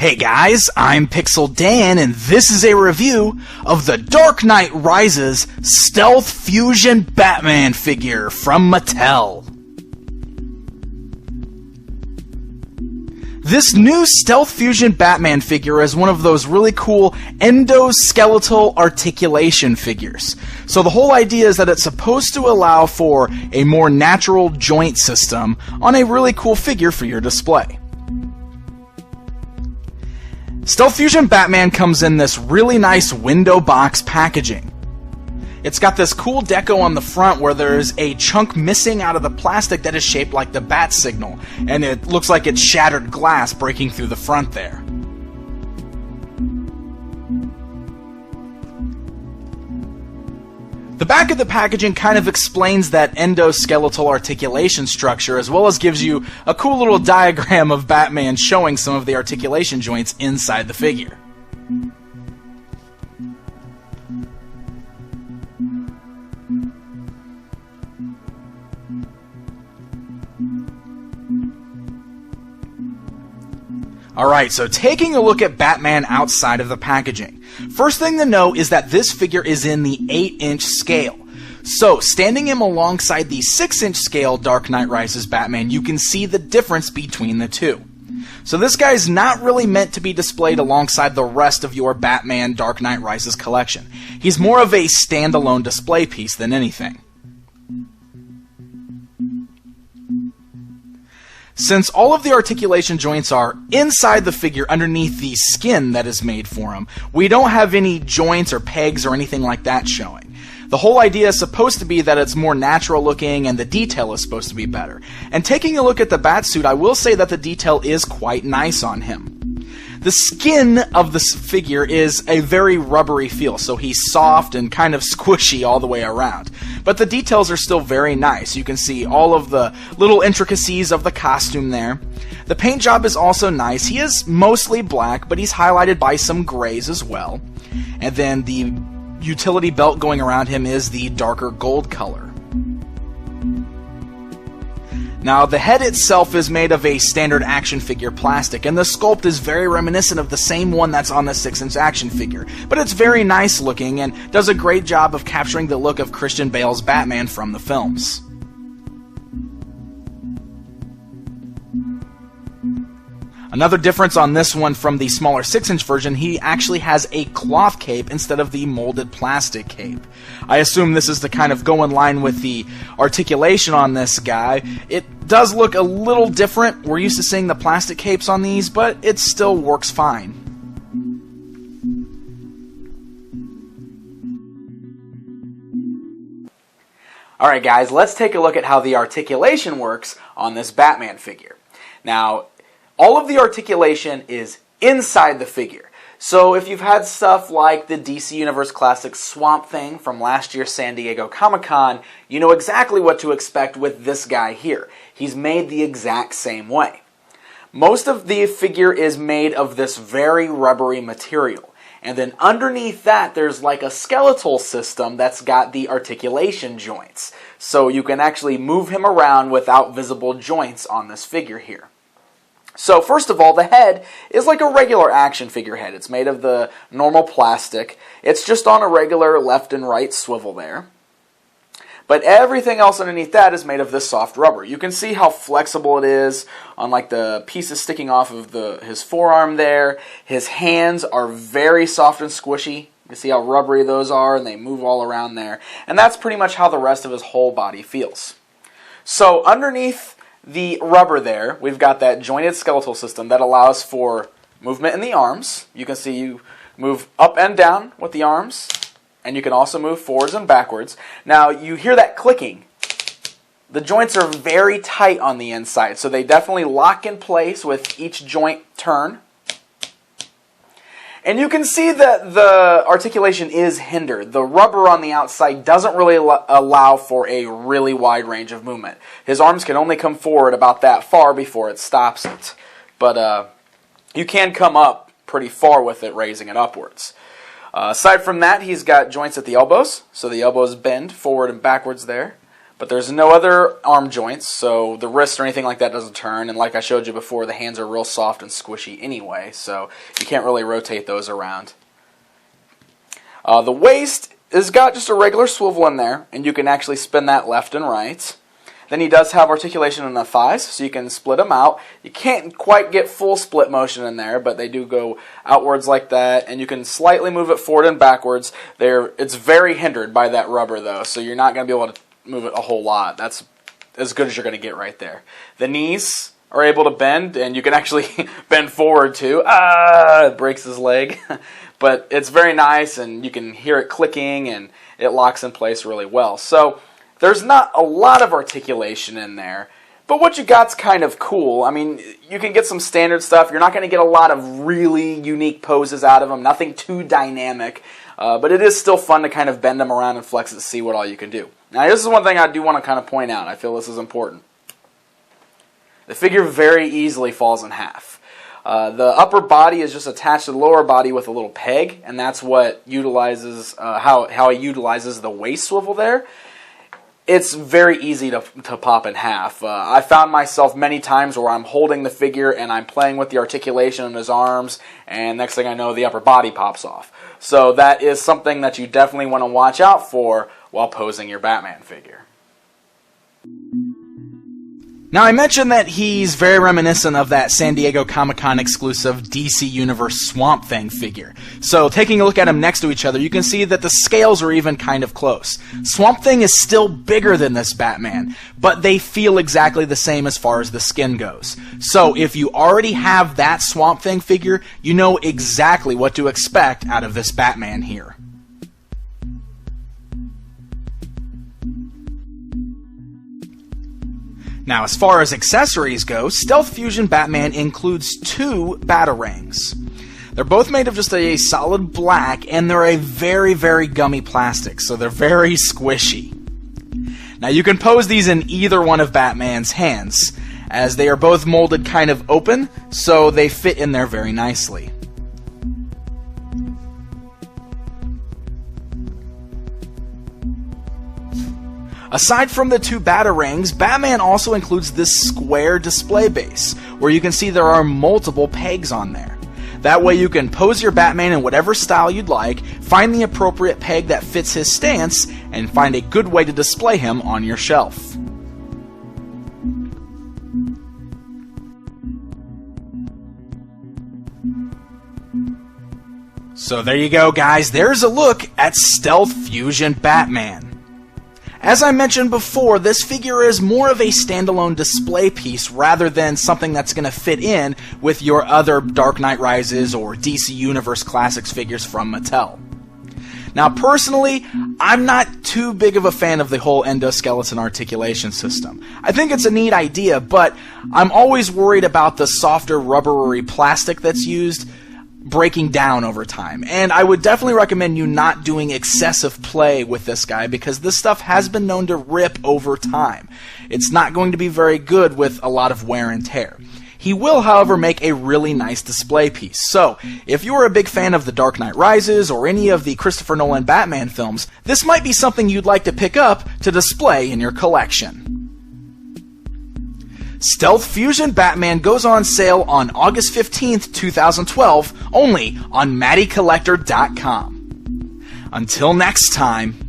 Hey guys, I'm Pixel Dan, and this is a review of the Dark Knight Rises Stealth Fusion Batman figure from Mattel. This new Stealth Fusion Batman figure is one of those really cool endoskeletal articulation figures. So the whole idea is that it's supposed to allow for a more natural joint system on a really cool figure for your display. Stealth Fusion Batman comes in this really nice window box packaging. It's got this cool deco on the front where there's a chunk missing out of the plastic that is shaped like the bat signal, and it looks like it's shattered glass breaking through the front there. The back of the packaging kind of explains that endoskeletal articulation structure, as well as gives you a cool little diagram of Batman showing some of the articulation joints inside the figure. Alright, so taking a look at Batman outside of the packaging. First thing to know is that this figure is in the 8-inch scale. So, standing him alongside the 6-inch scale Dark Knight Rises Batman, you can see the difference between the two. So this guy's not really meant to be displayed alongside the rest of your Batman Dark Knight Rises collection. He's more of a standalone display piece than anything. Since all of the articulation joints are inside the figure underneath the skin that is made for him, we don't have any joints or pegs or anything like that showing. The whole idea is supposed to be that it's more natural looking and the detail is supposed to be better. And taking a look at the Batsuit, I will say that the detail is quite nice on him. The skin of this figure is a very rubbery feel, so he's soft and kind of squishy all the way around. But the details are still very nice. You can see all of the little intricacies of the costume there. The paint job is also nice. He is mostly black, but he's highlighted by some grays as well. And then the utility belt going around him is the darker gold color. Now, the head itself is made of a standard action figure plastic, and the sculpt is very reminiscent of the same one that's on the 6-inch action figure. But it's very nice looking and does a great job of capturing the look of Christian Bale's Batman from the films. Another difference on this one from the smaller 6-inch version, he actually has a cloth cape instead of the molded plastic cape. I assume this is to kind of go in line with the articulation on this guy. It does look a little different. We're used to seeing the plastic capes on these, but it still works fine. Alright guys, let's take a look at how the articulation works on this Batman figure. Now, all of the articulation is inside the figure. So if you've had stuff like the DC Universe Classic Swamp Thing from last year's San Diego Comic-Con, you know exactly what to expect with this guy here. He's made the exact same way. Most of the figure is made of this very rubbery material. And then underneath that, there's like a skeletal system that's got the articulation joints. So you can actually move him around without visible joints on this figure here. So first of all, the head is like a regular action figure head. It's made of the normal plastic. It's just on a regular left and right swivel there. But everything else underneath that is made of this soft rubber. You can see how flexible it is on like the pieces sticking off of his forearm there. His hands are very soft and squishy. You can see how rubbery those are, and they move all around there. And that's pretty much how the rest of his whole body feels. So underneath the rubber there, we've got that jointed skeletal system that allows for movement in the arms. You can see you move up and down with the arms, and you can also move forwards and backwards. Now, you hear that clicking. The joints are very tight on the inside, so they definitely lock in place with each joint turn. And you can see that the articulation is hindered. The rubber on the outside doesn't really allow for a really wide range of movement. His arms can only come forward about that far before it stops it. But you can come up pretty far with it, raising it upwards. Aside from that, he's got joints at the elbows, so the elbows bend forward and backwards there. but there's no other arm joints, so the wrist or anything like that doesn't turn, and like I showed you before, the hands are real soft and squishy anyway, so you can't really rotate those around. The waist has got just a regular swivel in there, and you can actually spin that left and right. Then he does have articulation in the thighs, so you can split them out. You can't quite get full split motion in there, but they do go outwards like that, and you can slightly move it forward and backwards. It's very hindered by that rubber, though, so you're not going to be able to move it a whole lot. That's as good as you're going to get right there. The knees are able to bend, and you can actually bend forward, too. It breaks his leg. But it's very nice, and you can hear it clicking, and it locks in place really well. So there's not a lot of articulation in there, but what you got's kind of cool. I mean, you can get some standard stuff. You're not going to get a lot of really unique poses out of them, nothing too dynamic, but it is still fun to kind of bend them around and flex it to see what all you can do. Now, this is one thing I do want to kind of point out. I feel this is important. The figure very easily falls in half. The upper body is just attached to the lower body with a little peg, and that's what utilizes how it utilizes the waist swivel there. It's very easy to pop in half. I found myself many times where I'm holding the figure and I'm playing with the articulation in his arms, and next thing I know, the upper body pops off. So that is something that you definitely want to watch out for while posing your Batman figure. Now, I mentioned that he's very reminiscent of that San Diego Comic-Con exclusive DC Universe Swamp Thing figure. So, taking a look at them next to each other, you can see that the scales are even kind of close. Swamp Thing is still bigger than this Batman, but they feel exactly the same as far as the skin goes. So, if you already have that Swamp Thing figure, you know exactly what to expect out of this Batman here. Now, as far as accessories go, Stealth Fusion Batman includes 2 Batarangs. They're both made of just a solid black, and they're a very, very gummy plastic, so they're very squishy. Now, you can pose these in either one of Batman's hands, as they are both molded kind of open, so they fit in there very nicely. Aside from the 2 Batarangs, Batman also includes this square display base, where you can see there are multiple pegs on there. That way you can pose your Batman in whatever style you'd like, find the appropriate peg that fits his stance, and find a good way to display him on your shelf. So there you go, guys. There's a look at Stealth Fusion Batman. As I mentioned before, this figure is more of a standalone display piece rather than something that's going to fit in with your other Dark Knight Rises or DC Universe Classics figures from Mattel. Now, personally, I'm not too big of a fan of the whole endoskeleton articulation system. I think it's a neat idea, but I'm always worried about the softer rubbery plastic that's used breaking down over time. And I would definitely recommend you not doing excessive play with this guy, because this stuff has been known to rip over time. It's not going to be very good with a lot of wear and tear. He will, however, make a really nice display piece. So, if you're a big fan of The Dark Knight Rises or any of the Christopher Nolan Batman films, this might be something you'd like to pick up to display in your collection. Stealth Fusion Batman goes on sale on August 15th, 2012, only on MattyCollector.com. Until next time.